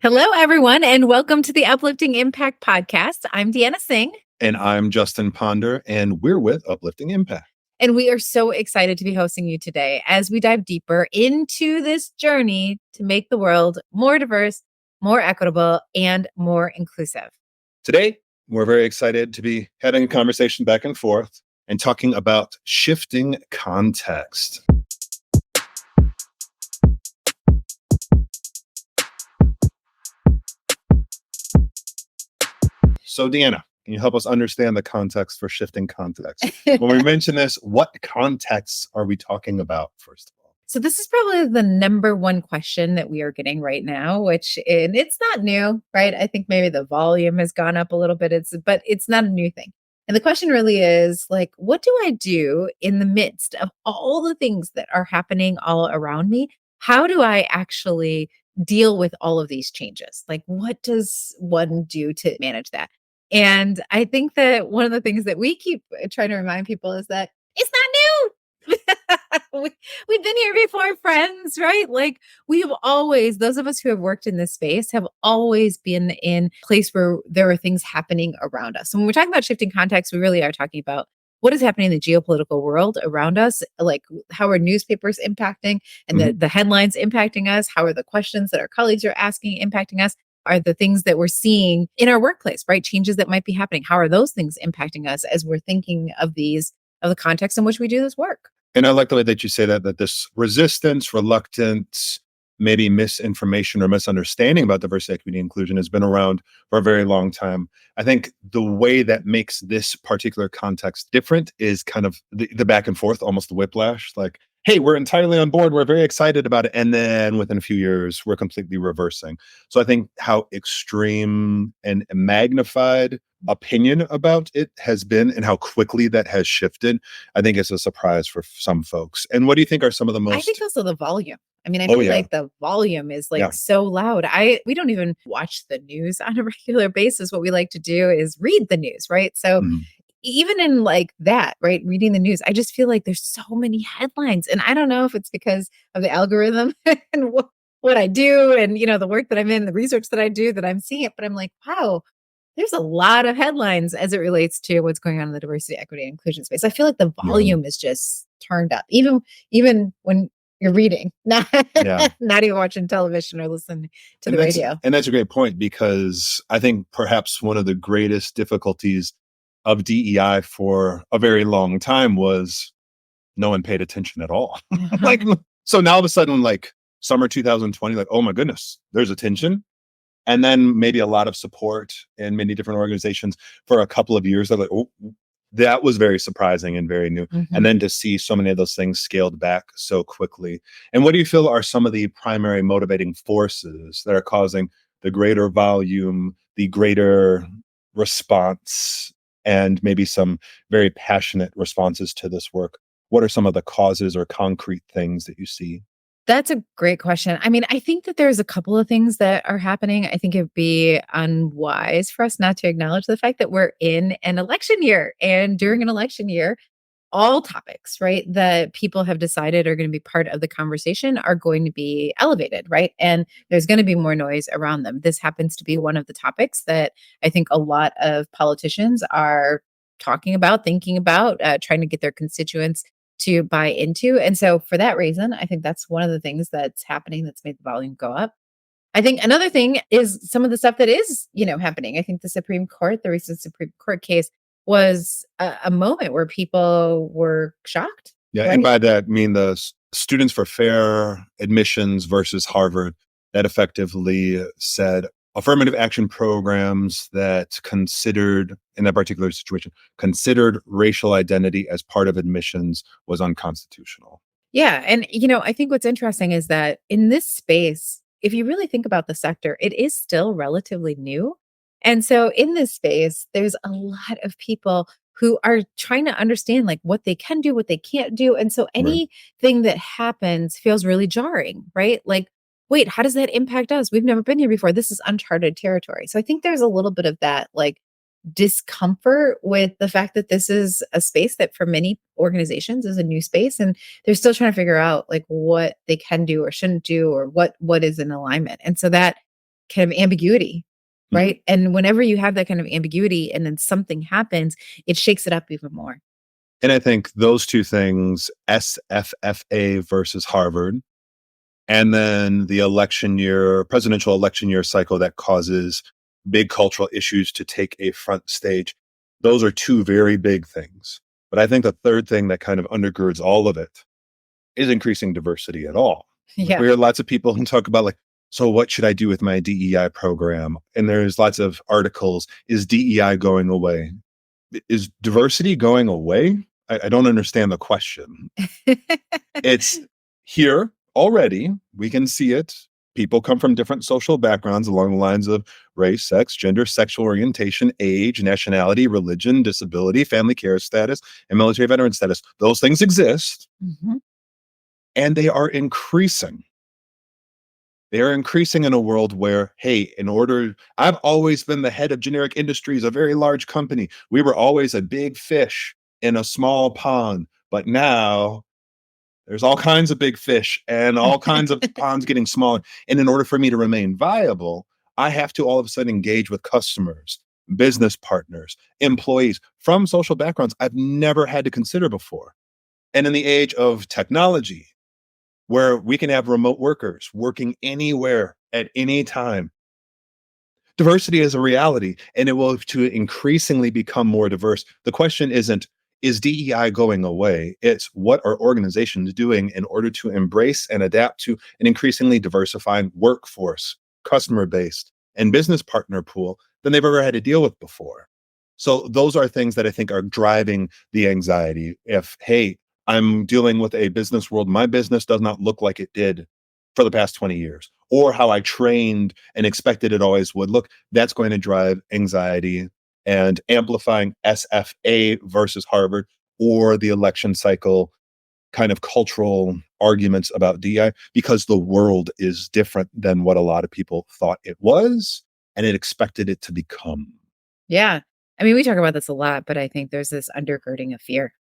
Hello, everyone, and welcome to the Uplifting Impact Podcast. I'm Deanna Singh, And I'm Justin Ponder, and we're with Uplifting Impact. and we are so excited to be hosting you today as we dive deeper into this journey to make the world more diverse, more equitable, and more inclusive. Today, we're very excited to be having a conversation back and forth and talking about shifting context. So, Deanna, can you help us understand the context for shifting context? When we mention this, what contexts are we talking about, first of all? So this is probably the number one question that we are getting right now, and it's not new, right? I think maybe the volume has gone up a little bit. But it's not a new thing. And the question really is like, what do I do in the midst of all the things that are happening all around me? How do I actually deal with all of these changes? Like, what does one do to manage that? And I think that one of the things that we keep trying to remind people is that it's not new. We've been here before, friends, right? Like we've always, those of us who have worked in this space have always been in a place where there are things happening around us. So when we're talking about shifting context, we really are talking about what is happening in the geopolitical world around us, like how are newspapers impacting and the headlines impacting us? How are the questions that our colleagues are asking impacting us? Are the things that we're seeing in our workplace, right? Changes that might be happening. How are those things impacting us as we're thinking of the context in which we do this work? And I like the way that you say that this resistance, reluctance, maybe misinformation or misunderstanding about diversity, equity, inclusion has been around for a very long time. I think the way that makes this particular context different is kind of the back and forth, almost the whiplash. Like, hey, we're entirely on board. We're very excited about it. And then within a few years, we're completely reversing. So I think how extreme and magnified opinion about it has been and how quickly that has shifted, I think it's a surprise for some folks. And what do you think are some of the I think most? also the volume. I mean, I Oh feel yeah, like the volume is like yeah. so loud. We don't even watch the news on a regular basis. What we like to do is read the news, right? So Mhm. even in like that, right, reading the news, I just feel like there's so many headlines. And I don't know if it's because of the algorithm and what I do and the work that I'm in, the research that I do that I'm seeing it, but I'm like, wow, there's a lot of headlines as it relates to what's going on in the diversity, equity, and inclusion space. I feel like the Yeah, volume is just turned up, even when you're reading, not yeah. not even watching television or listening to the And that's radio. and that's a great point because I think perhaps one of the greatest difficulties of DEI for a very long time was no one paid attention at all. Uh-huh. Like, so now all of a sudden, like summer 2020, like, oh my goodness, there's attention. And then maybe a lot of support in many different organizations for a couple of years. They're like, oh, that was very surprising and very new. And Mhm. then to see so many of those things scaled back so quickly. And what do you feel are some of the primary motivating forces that are causing the greater volume, the greater response, and maybe some very passionate responses to this work? What are some of the causes or concrete things that you see? That's a great question. I mean, I think that there's a couple of things that are happening. I think it'd be unwise for us not to acknowledge the fact that we're in an election year. And during an election year, all topics, right, that people have decided are going to be part of the conversation are going to be elevated, right? And there's going to be more noise around them. This happens to be one of the topics that I think a lot of politicians are talking about, thinking about, trying to get their constituents to buy into. And so, for that reason, I think that's one of the things that's happening that's made the volume go up. I think another thing is some of the stuff that is, happening. I think the Supreme Court, the recent Supreme Court case was a moment where people were shocked, Yeah, and right? by that, I mean the Students for Fair Admissions versus Harvard that effectively said affirmative action programs that considered, in that particular situation, considered racial identity as part of admissions was unconstitutional. Yeah. And, I think what's interesting is that in this space, if you really think about the sector, it is still relatively new. And so in this space, there's a lot of people who are trying to understand like what they can do, what they can't do. And so Right. anything that happens feels really jarring, right? Like, wait, how does that impact us? We've never been here before. This is uncharted territory. So I think there's a little bit of that, like, discomfort with the fact that this is a space that for many organizations is a new space and they're still trying to figure out like what they can do or shouldn't do or what is in alignment. And so that kind of ambiguity, Mhm. right? And whenever you have that kind of ambiguity and then something happens, it shakes it up even more. And I think those two things, SFFA versus Harvard, and then the election year, presidential election year cycle that causes big cultural issues to take a front stage. Those are two very big things. But I think the third thing that kind of undergirds all of it is increasing diversity at all. Like Yeah. we hear lots of people talk about like, so what should I do with my DEI program? And there's lots of articles. Is DEI going away? Is diversity going away? I don't understand the question. It's here already. We can see it. People come from different social backgrounds along the lines of race, sex, gender, sexual orientation, age, nationality, religion, disability, family care status, and military veteran status. Those things exist Mhm. and they are increasing. They are increasing in a world where, hey, I've always been the head of generic industries, a very large company. We were always a big fish in a small pond, but now there's all kinds of big fish and all kinds of ponds getting smaller. And in order for me to remain viable, I have to all of a sudden engage with customers, business partners, employees from social backgrounds I've never had to consider before. And in the age of technology, where we can have remote workers working anywhere at any time, diversity is a reality and it will to increasingly become more diverse. The question isn't, is DEI going away? It's what are organizations doing in order to embrace and adapt to an increasingly diversifying workforce, customer base, and business partner pool than they've ever had to deal with before. So those are things that I think are driving the anxiety. If, hey, I'm dealing with a business world, my business does not look like it did for the past 20 years, or how I trained and expected it always would look, that's going to drive anxiety and amplifying SFA versus Harvard or the election cycle kind of cultural arguments about DI because the world is different than what a lot of people thought it was and it expected it to become. Yeah. I mean, we talk about this a lot, but I think there's this undergirding of fear,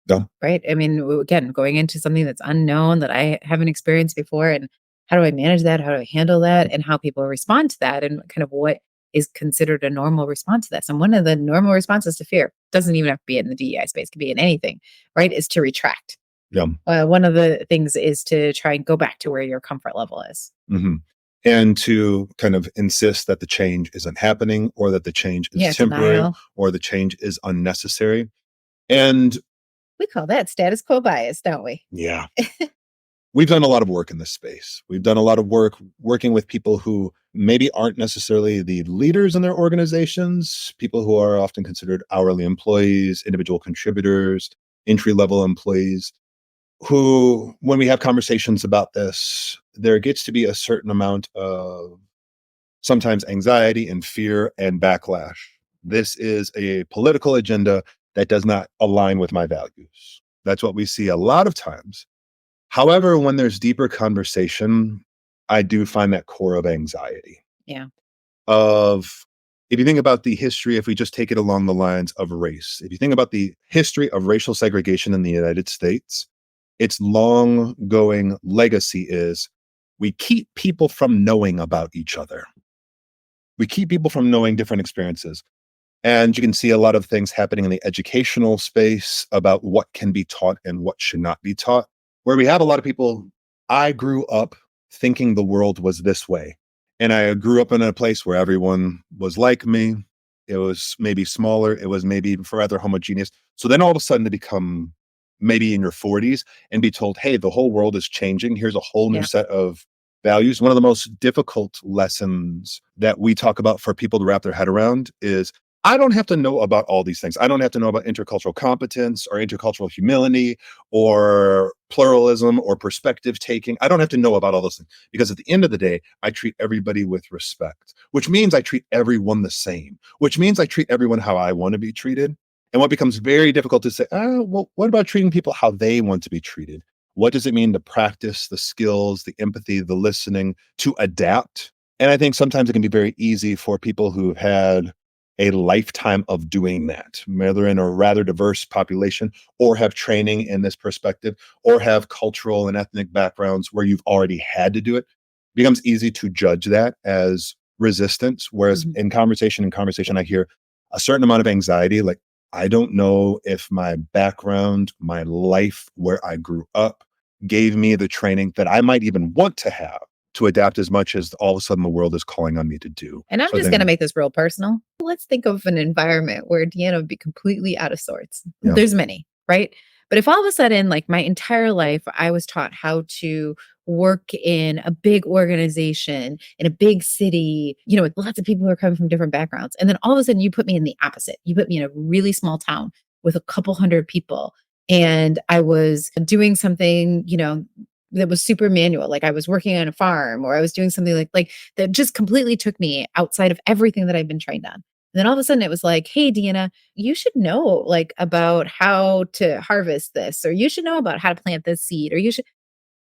Yeah. right? I mean, again, going into something that's unknown that I haven't experienced before, and how do I manage that? How do I handle that? And how people respond to that, and kind of what is considered a normal response to this. And one of the normal responses to fear doesn't even have to be in the DEI space; it could be in anything, right? Is to retract. Yeah. One of the things is to try and go back to where your comfort level is. Hmm. And to kind of insist that the change isn't happening or that the change is Yeah, temporary denial. or the change is unnecessary. And We call that status quo bias, don't we? yeah, we've done a lot of work in this space. We've done a lot of work working with people who maybe aren't necessarily the leaders in their organizations, people who are often considered hourly employees, individual contributors, entry level employees, who, when we have conversations about this, there gets to be a certain amount of sometimes anxiety and fear and backlash. This is a political agenda that does not align with my values. That's what we see a lot of times. However, when there's deeper conversation, I do find that core of anxiety Yeah. of if you think about the history, if we just take it along the lines of race, if you think about the history of racial segregation in the United States, its long going legacy is we keep people from knowing about each other. We keep people from knowing different experiences. And you can see a lot of things happening in the educational space about what can be taught and what should not be taught, where we have a lot of people. I grew up thinking the world was this way. And I grew up in a place where everyone was like me. It was maybe smaller, it was maybe rather homogeneous. So then all of a sudden to become maybe in your 40s and be told, hey, the whole world is changing. Here's a whole new Yeah. set of values. One of the most difficult lessons that we talk about for people to wrap their head around is I don't have to know about all these things. I don't have to know about intercultural competence or intercultural humility or pluralism or perspective taking. I don't have to know about all those things because at the end of the day, I treat everybody with respect, which means I treat everyone the same, which means I treat everyone how I want to be treated. And what becomes very difficult to say, well, what about treating people how they want to be treated? What does it mean to practice the skills, the empathy, the listening, to adapt? And I think sometimes it can be very easy for people who've had a lifetime of doing that, whether in a rather diverse population or have training in this perspective or have cultural and ethnic backgrounds where you've already had to do it, becomes easy to judge that as resistance. Whereas Mhm. in conversation, I hear a certain amount of anxiety. Like, I don't know if my background, my life, where I grew up, gave me the training that I might even want to have to adapt as much as all of a sudden the world is calling on me to do. And I'm So I just going to think, make this real personal. Let's think of an environment where Deanna would be completely out of sorts. yeah, There's many, right? But if all of a sudden, like my entire life, I was taught how to work in a big organization in a big city, with lots of people who are coming from different backgrounds. And then all of a sudden, you put me in the opposite. You put me in a really small town with a couple hundred people. And I was doing something, that was super manual. Like I was working on a farm or I was doing something like that just completely took me outside of everything that I've been trained on. And then all of a sudden it was like, hey, Deanna, you should know like about how to harvest this, or you should know about how to plant this seed, or you should,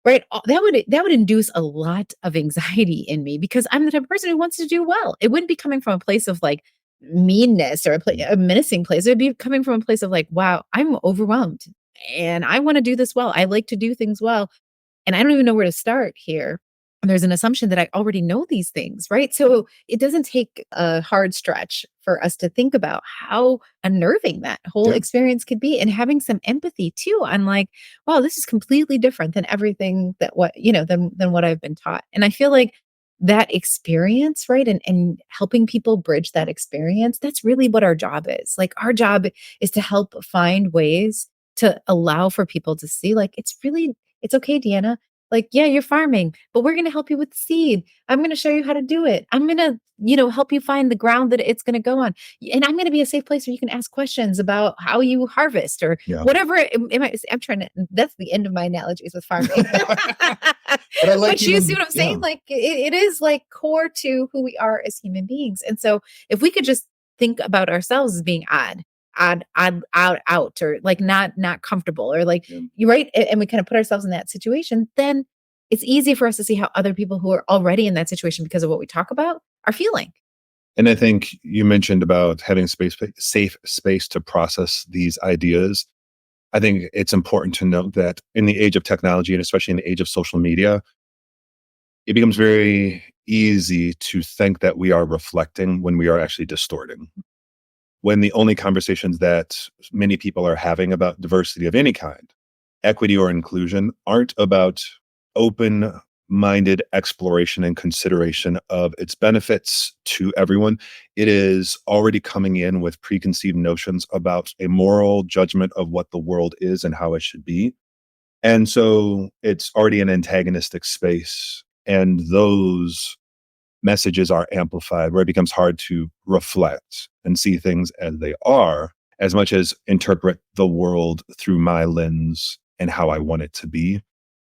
right? That would induce a lot of anxiety in me because I'm the type of person who wants to do well. It wouldn't be coming from a place of like meanness or a menacing place. It would be coming from a place of like, wow, I'm overwhelmed and I want to do this well. I like to do things well and I don't even know where to start here. And there's an assumption that I already know these things, right? So it doesn't take a hard stretch for us to think about how unnerving that whole yeah. experience could be and having some empathy too on like, wow, this is completely different than everything that than what I've been taught. And I feel like that experience, right? And helping people bridge that experience, that's really what our job is. Like our job is to help find ways to allow for people to see like it's okay, Deanna. Like, yeah, you're farming, but we're going to help you with the seed. I'm going to show you how to do it. I'm going to, help you find the ground that it's going to go on. And I'm going to be a safe place where you can ask questions about how you harvest or Yeah. whatever. I'm trying to, that's the end of my analogies with farming. But I like But you see even, what I'm yeah. saying? Like, it is like core to who we are as human beings. And so if we could just think about ourselves as being out, or like not comfortable, or like Yeah. you're right. And we kind of put ourselves in that situation, then it's easy for us to see how other people who are already in that situation because of what we talk about are feeling. And I think you mentioned about having safe space to process these ideas. I think it's important to note that in the age of technology, and especially in the age of social media, it becomes very easy to think that we are reflecting when we are actually distorting. When the only conversations that many people are having about diversity of any kind, equity or inclusion, aren't about open minded exploration and consideration of its benefits to everyone. It is already coming in with preconceived notions about a moral judgment of what the world is and how it should be. And so it's already an antagonistic space. And those messages are amplified where it becomes hard to reflect and see things as they are, as much as interpret the world through my lens and how I want it to be.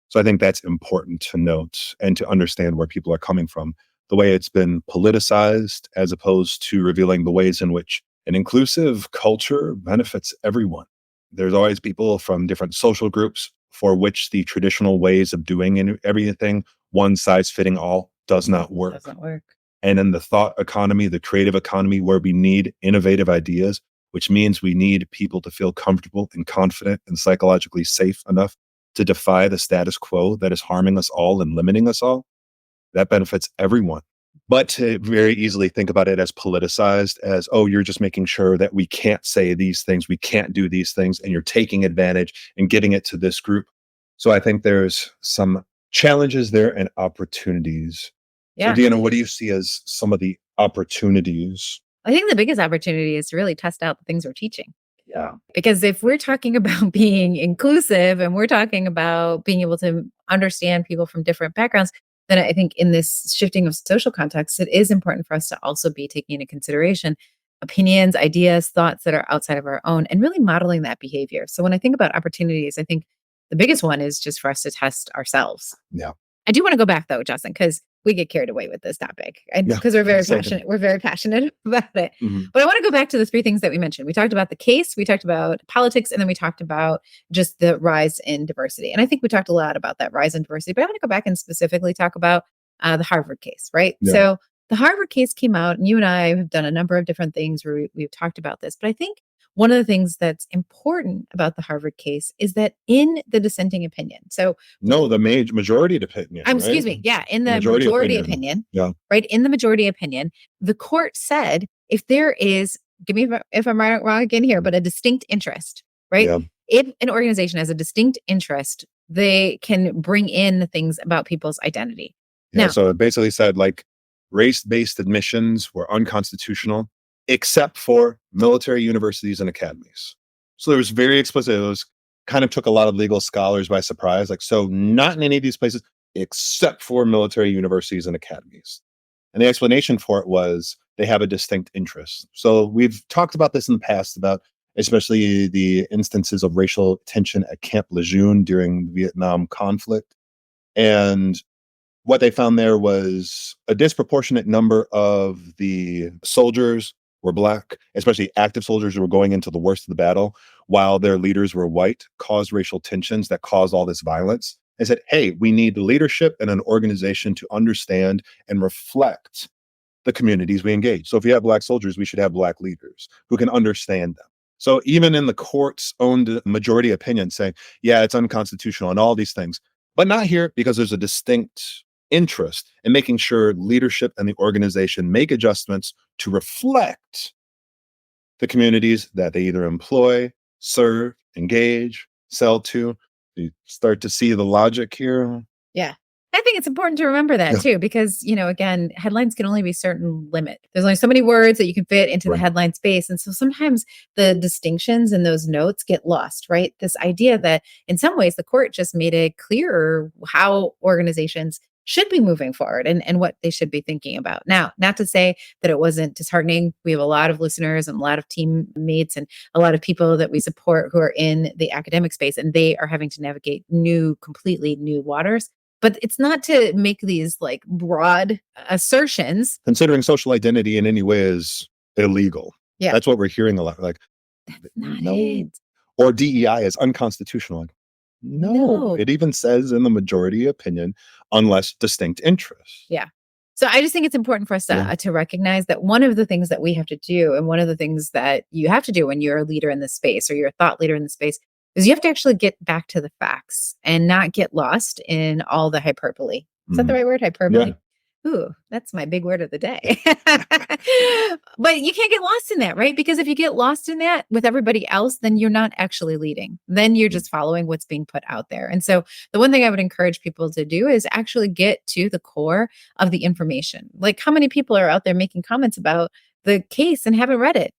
So I think that's important to note and to understand where people are coming from. The way it's been politicized, as opposed to revealing the ways in which an inclusive culture benefits everyone. There's always people from different social groups for which the traditional ways of doing everything, one size fitting all, does not work. Doesn't work. And in the thought economy, the creative economy, where we need innovative ideas, which means we need people to feel comfortable and confident and psychologically safe enough to defy the status quo that is harming us all and limiting us all, that benefits everyone. But to very easily think about it as politicized, as, oh, you're just making sure that we can't say these things, we can't do these things, and you're taking advantage and getting it to this group. So I think there's some challenges there and opportunities. So, Yeah. Deanna, what do you see as some of the opportunities? I think the biggest opportunity is to really test out the things we're teaching. Yeah. Because if we're talking about being inclusive and we're talking about being able to understand people from different backgrounds, then I think in this shifting of social context, it is important for us to also be taking into consideration opinions, ideas, thoughts that are outside of our own and really modeling that behavior. So when I think about opportunities, I think the biggest one is just for us to test ourselves. Yeah. I do want to go back though, Justin, because we get carried away with this topic and Yeah. because we're very Second. passionate. We're very passionate about it. Mhm. But I want to go back to the three things that we mentioned. We talked about the case, we talked about politics, and then we talked about just the rise in diversity. And I think we talked a lot about that rise in diversity, but I want to go back and specifically talk about the Harvard case, right? Yeah. So the Harvard case came out, and you and I have done a number of different things where we've talked about this. But I think one of the things that's important about the Harvard case is that in the dissenting opinion, so No, the majority opinion, excuse right? me, yeah, in The the majority majority opinion. opinion, Yeah. right? In the majority opinion, the court said if there is, give me if I'm right, wrong again here, but a distinct interest, right? Yeah. If an organization has a distinct interest, they can bring in things about people's identity. Yeah. Now, So it basically said like race-based admissions were unconstitutional, except for military universities and academies. So there was very explicit. It was kind of took a lot of legal scholars by surprise. Like, so not in any of these places, except for military universities and academies. And the explanation for it was they have a distinct interest. So we've talked about this in the past about especially the instances of racial tension at Camp Lejeune during the Vietnam conflict. And what they found there was a disproportionate number of the soldiers were black, especially active soldiers who were going into the worst of the battle, while their leaders were white, caused racial tensions that caused all this violence. They said, hey, we need leadership and an organization to understand and reflect the communities we engage. So if you have black soldiers, we should have black leaders who can understand them. So even in the court's own majority opinion saying, yeah, it's unconstitutional and all these things, but not here because there's a distinct interest in making sure leadership and the organization make adjustments to reflect the communities that they either employ, serve, engage, sell to. You start to see the logic here. yeah. I think it's important to remember that Yeah. too, because, again, headlines can only be a certain limit. There's only so many words that you can fit into the Right. headline space. And so sometimes the distinctions in those notes get lost, right? This idea that in some ways the court just made it clearer how organizations should be moving forward and what they should be thinking about. Now, not to say that it wasn't disheartening. We have a lot of listeners and a lot of teammates and a lot of people that we support who are in the academic space, and they are having to navigate completely new waters. But it's not to make these like broad assertions. Considering social identity in any way is illegal. Yeah. That's what we're hearing a lot. Like, Not no, it. or DEI is unconstitutional. Like, no, No. it even says in the majority opinion, unless distinct interests. Yeah. So I just think it's important for us to recognize that one of the things that we have to do, and one of the things that you have to do when you're a leader in this space or you're a thought leader in the space, is you have to actually get back to the facts and not get lost in all the hyperbole. Is that the right word? Hyperbole? Yeah. Ooh, that's my big word of the day. But you can't get lost in that, right? Because if you get lost in that with everybody else, then you're not actually leading. Then you're just following what's being put out there. And so the one thing I would encourage people to do is actually get to the core of the information. Like, how many people are out there making comments about the case and haven't read it?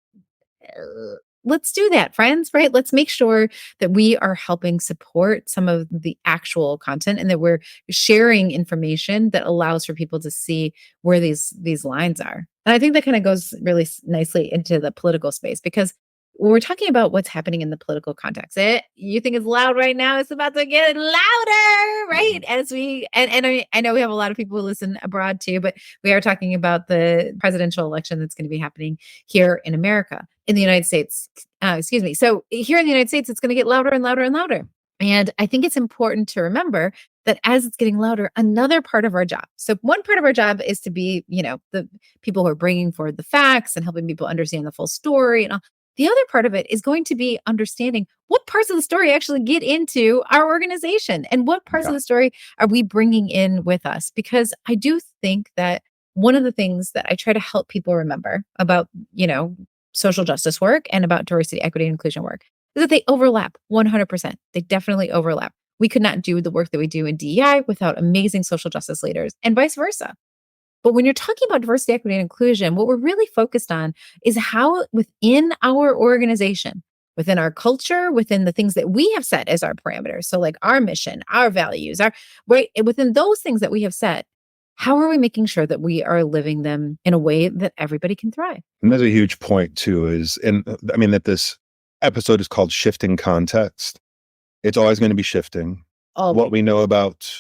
Let's do that, friends, right? Let's make sure that we are helping support some of the actual content and that we're sharing information that allows for people to see where these lines are. And I think that kind of goes really nicely into the political space, because when we're talking about what's happening in the political context, you think it's loud right now, it's about to get louder, right? As we and I know we have a lot of people who listen abroad too, but we are talking about the presidential election that's going to be happening here in America, in the United States. Excuse me. So here in the United States, it's going to get louder and louder and louder. And I think it's important to remember that as it's getting louder, another part of our job. So one part of our job is to be, the people who are bringing forward the facts and helping people understand the full story and all. The other part of it is going to be understanding what parts of the story actually get into our organization and what parts of the story are we bringing in with us. Because I do think that one of the things that I try to help people remember about, social justice work and about diversity, equity, and inclusion work is that they overlap 100%. They definitely overlap. We could not do the work that we do in DEI without amazing social justice leaders and vice versa. But when you're talking about diversity, equity, and inclusion, what we're really focused on is how within our organization, within our culture, within the things that we have set as our parameters. So like our mission, our values, right, within those things that we have set, how are we making sure that we are living them in a way that everybody can thrive? And that's a huge point too, that this episode is called Shifting Context. It's always going to be shifting. What we know about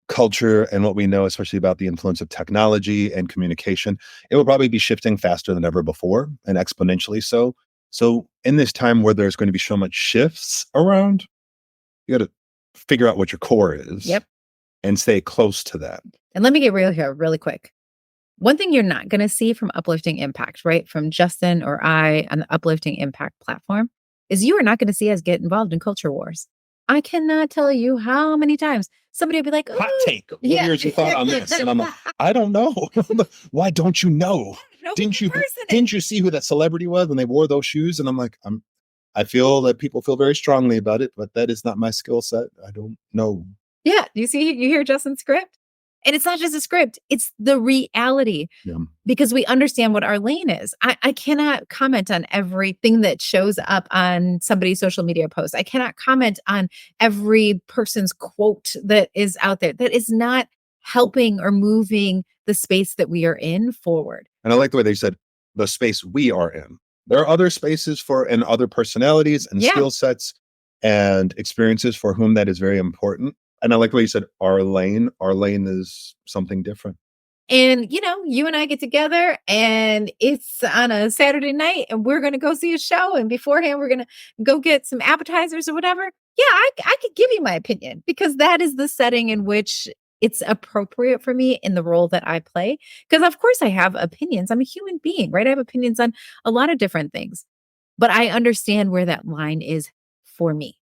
culture and what we know, especially about the influence of technology and communication, it will probably be shifting faster than ever before and exponentially so. So in this time where there's going to be so much shifts around, you got to figure out what your core is. Yep. And stay close to that. And let me get real here really quick. One thing you're not going to see from Uplifting Impact, right? From Justin or I on the Uplifting Impact platform is you are not going to see us get involved in culture wars. I cannot tell you how many times somebody will be like, Hot oh, take. What yeah. is your thought on this? And I'm like, I don't know. Why don't you know? know who Didn't the you person is. didn't you see who that celebrity was when they wore those shoes? And I'm like, I feel that people feel very strongly about it, but that is not my skill set. I don't know. Yeah. You hear Justin's script? And it's not just a script, it's the reality Yeah. because we understand what our lane is. I cannot comment on everything that shows up on somebody's social media post. I cannot comment on every person's quote that is out there. That is not helping or moving the space that we are in forward. And I like the way they said the space we are in. There are other spaces for and other personalities and Yeah. skill sets and experiences for whom that is very important. And I like the way you said our lane. Our lane is something different. And, you and I get together and it's on a Saturday night and we're going to go see a show. And beforehand, we're going to go get some appetizers or whatever. Yeah, I could give you my opinion because that is the setting in which it's appropriate for me in the role that I play. Because, of course, I have opinions. I'm a human being, right? I have opinions on a lot of different things, but I understand where that line is for me.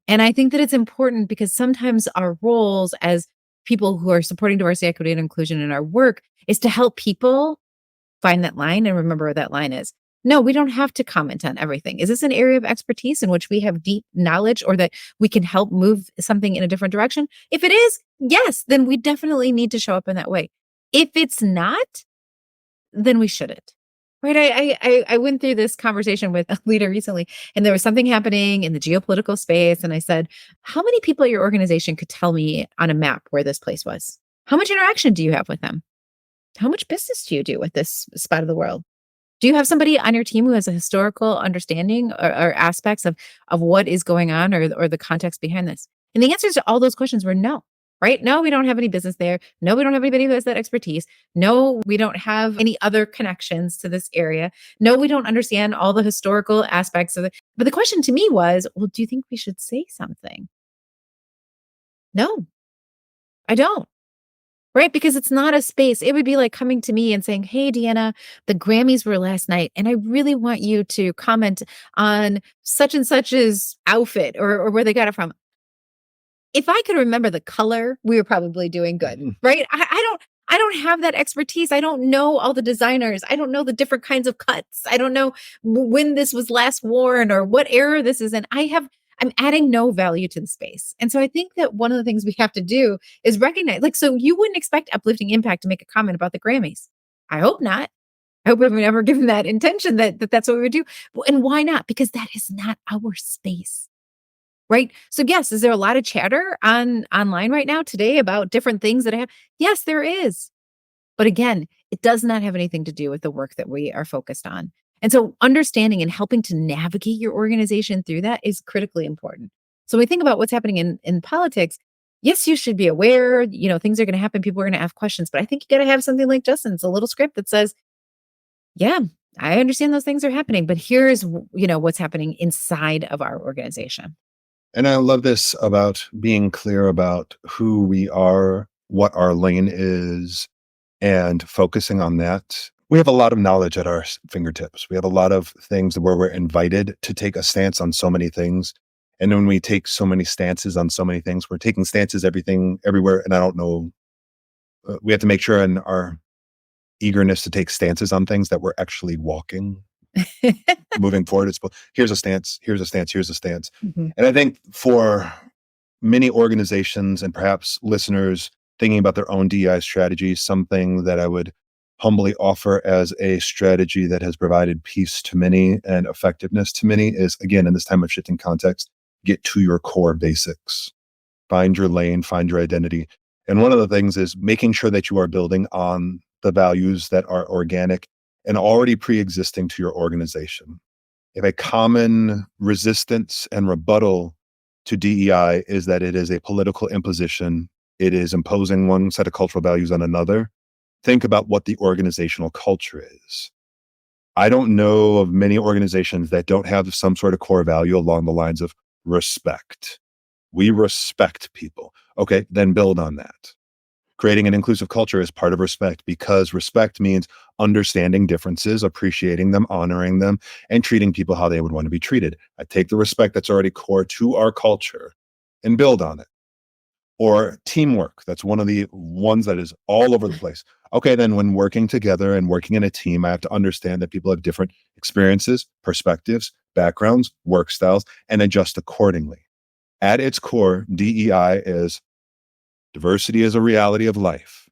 And I think that it's important because sometimes our roles as people who are supporting diversity, equity, and inclusion in our work is to help people find that line and remember where that line is. No, we don't have to comment on everything. Is this an area of expertise in which we have deep knowledge or that we can help move something in a different direction? If it is, yes, then we definitely need to show up in that way. If it's not, then we shouldn't. Right. I went through this conversation with a leader recently, and there was something happening in the geopolitical space. And I said, how many people at your organization could tell me on a map where this place was? How much interaction do you have with them? How much business do you do with this spot of the world? Do you have somebody on your team who has a historical understanding or aspects of what is going on or the context behind this? And the answers to all those questions were no. Right? No, we don't have any business there. No, we don't have anybody who has that expertise. No, we don't have any other connections to this area. No, we don't understand all the historical aspects of it. But the question to me was, well, do you think we should say something? No, I don't. Right? Because it's not a space. It would be like coming to me and saying, hey, Deanna, the Grammys were last night, and I really want you to comment on such and such's outfit or where they got it from. If I could remember the color, we were probably doing good, right? I don't have that expertise. I don't know all the designers. I don't know the different kinds of cuts. I don't know when this was last worn or what era this is in. I'm adding no value to the space. And so I think that one of the things we have to do is recognize, like, so you wouldn't expect Uplifting Impact to make a comment about the Grammys. I hope not. I hope we've never given that intention that's what we would do. And why not? Because that is not our space. Right? So yes, is there a lot of chatter online right now today about different things that I have? Yes, there is. But again, it does not have anything to do with the work that we are focused on. And so understanding and helping to navigate your organization through that is critically important. So when we think about what's happening in politics, yes, you should be aware, things are going to happen, people are going to ask questions, but I think you got to have something like Justin's, a little script that says, yeah, I understand those things are happening, but here's, what's happening inside of our organization. And I love this about being clear about who we are, what our lane is, and focusing on that. We have a lot of knowledge at our fingertips. We have a lot of things where we're invited to take a stance on so many things. And when we take so many stances on so many things, we're taking stances everywhere. And I don't know, we have to make sure in our eagerness to take stances on things that we're actually walking moving forward. It's here's a stance, here's a stance, here's a stance. Mhm. And I think for many organizations and perhaps listeners thinking about their own DEI strategy, something that I would humbly offer as a strategy that has provided peace to many and effectiveness to many is, again, in this time of shifting context, get to your core basics. Find your lane, find your identity. And one of the things is making sure that you are building on the values that are organic and already pre-existing to your organization. If a common resistance and rebuttal to DEI is that it is a political imposition, it is imposing one set of cultural values on another, think about what the organizational culture is. I don't know of many organizations that don't have some sort of core value along the lines of respect. We respect people. Okay, then build on that. Creating an inclusive culture is part of respect because respect means understanding differences, appreciating them, honoring them, and treating people how they would want to be treated. I take the respect that's already core to our culture and build on it. Or teamwork. That's one of the ones that is all over the place. Okay, then when working together and working in a team, I have to understand that people have different experiences, perspectives, backgrounds, work styles, and adjust accordingly. At its core, DEI is diversity is a reality of life.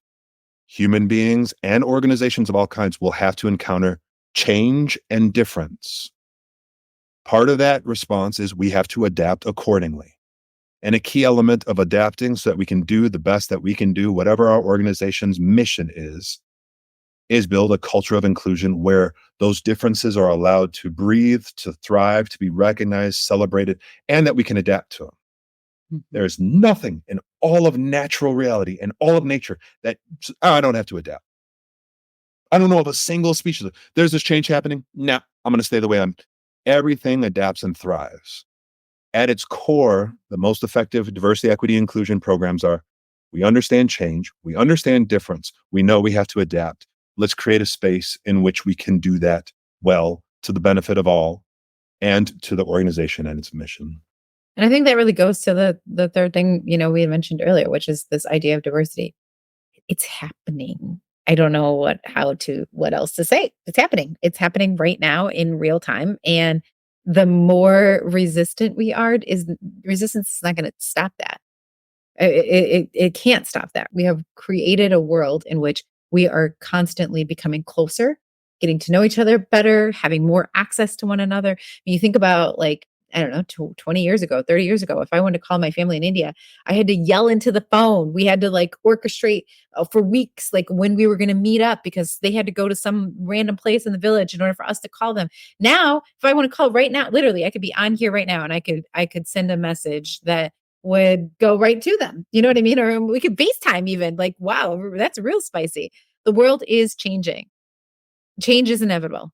Human beings and organizations of all kinds will have to encounter change and difference. Part of that response is we have to adapt accordingly. And a key element of adapting so that we can do the best that we can do, whatever our organization's mission is build a culture of inclusion where those differences are allowed to breathe, to thrive, to be recognized, celebrated, and that we can adapt to them. There's nothing in all of natural reality and all of nature that I don't have to adapt. I don't know of a single species. There's this change happening. Nah, I'm going to stay the way I'm. Everything adapts and thrives. At its core, the most effective diversity, equity, inclusion programs are we understand change, we understand difference, we know we have to adapt. Let's create a space in which we can do that well to the benefit of all and to the organization and its mission. And I think that really goes to the third thing, we had mentioned earlier, which is this idea of diversity. It's happening. I don't know what else to say. It's happening. It's happening right now in real time. And the more resistant we are, resistance is not going to stop that. It can't stop that. We have created a world in which we are constantly becoming closer, getting to know each other better, having more access to one another. When you think about, like, I don't know, 20 years ago, 30 years ago, if I wanted to call my family in India, I had to yell into the phone. We had to like orchestrate for weeks, like when we were going to meet up because they had to go to some random place in the village in order for us to call them. Now, if I want to call right now, literally, I could be on here right now and I could send a message that would go right to them. You know what I mean? Or we could FaceTime even. Like, wow, that's real spicy. The world is changing. Change is inevitable.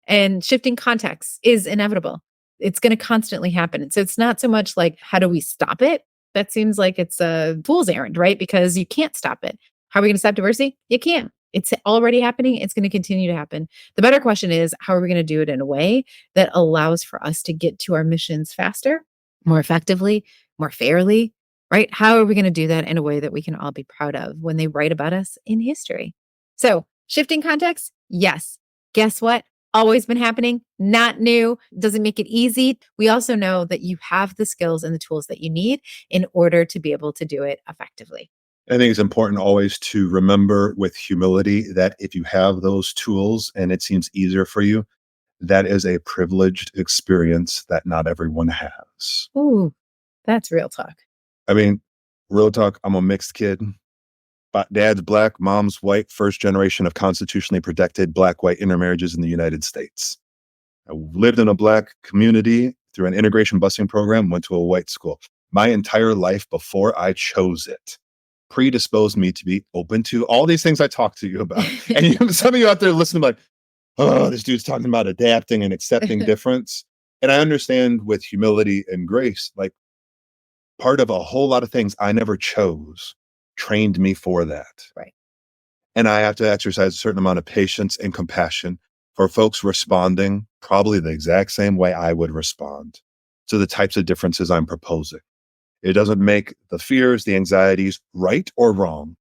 And shifting context is inevitable. It's going to constantly happen. And so it's not so much like, how do we stop it? That seems like it's a fool's errand, right? Because you can't stop it. How are we going to stop diversity? You can't. It's already happening. It's going to continue to happen. The better question is, how are we going to do it in a way that allows for us to get to our missions faster, more effectively, more fairly, right? How are we going to do that in a way that we can all be proud of when they write about us in history? So shifting context, yes. Guess what? Always been happening, not new, doesn't make it easy. We also know that you have the skills and the tools that you need in order to be able to do it effectively. I think it's important always to remember with humility that if you have those tools and it seems easier for you, that is a privileged experience that not everyone has. Ooh, that's real talk. I mean, real talk, I'm a mixed kid. Dad's Black, mom's white, first generation of constitutionally protected Black-white intermarriages in the United States. I lived in a Black community through an integration busing program, went to a white school. My entire life before I chose it predisposed me to be open to all these things I talked to you about. And some of you out there listening like, oh, this dude's talking about adapting and accepting difference. And I understand with humility and grace, like part of a whole lot of things I never chose trained me for that. Right. And I have to exercise a certain amount of patience and compassion for folks responding probably the exact same way I would respond to the types of differences I'm proposing. It doesn't make the fears, the anxieties right or wrong.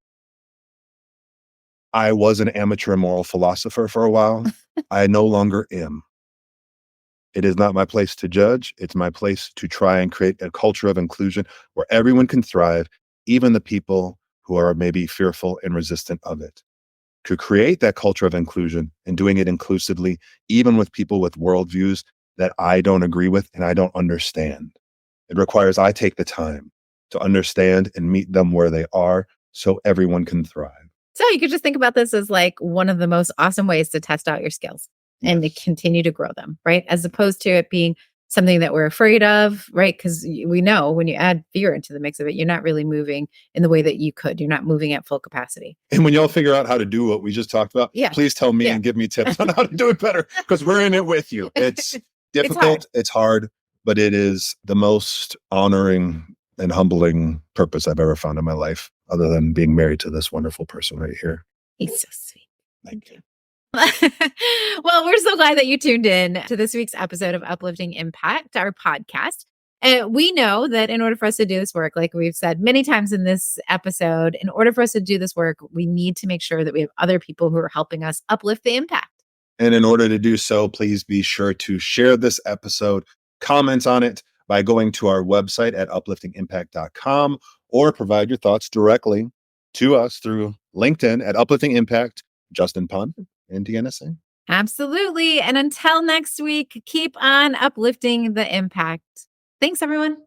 I was an amateur moral philosopher for a while. I no longer am. It is not my place to judge. It's my place to try and create a culture of inclusion where everyone can thrive, even the people who are maybe fearful and resistant of it. To create that culture of inclusion and doing it inclusively, even with people with worldviews that I don't agree with and I don't understand. It requires I take the time to understand and meet them where they are so everyone can thrive. So you could just think about this as like one of the most awesome ways to test out your skills and to continue to grow them, right? As opposed to it being something that we're afraid of, right? Because we know when you add fear into the mix of it, you're not really moving in the way that you could. You're not moving at full capacity. And when y'all figure out how to do what we just talked about, please tell me and give me tips on how to do it better because we're in it with you. It's difficult, it's hard, but it is the most honoring and humbling purpose I've ever found in my life, other than being married to this wonderful person right here. He's so sweet. Thank you. Well, we're so glad that you tuned in to this week's episode of Uplifting Impact, our podcast. And we know that in order for us to do this work, like we've said many times in this episode, in order for us to do this work, we need to make sure that we have other people who are helping us uplift the impact. And in order to do so, please be sure to share this episode, comment on it by going to our website at upliftingimpact.com, or provide your thoughts directly to us through LinkedIn at Uplifting Impact, Justin Pond and Deanna Singh. Absolutely. And until next week, keep on uplifting the impact. Thanks, everyone.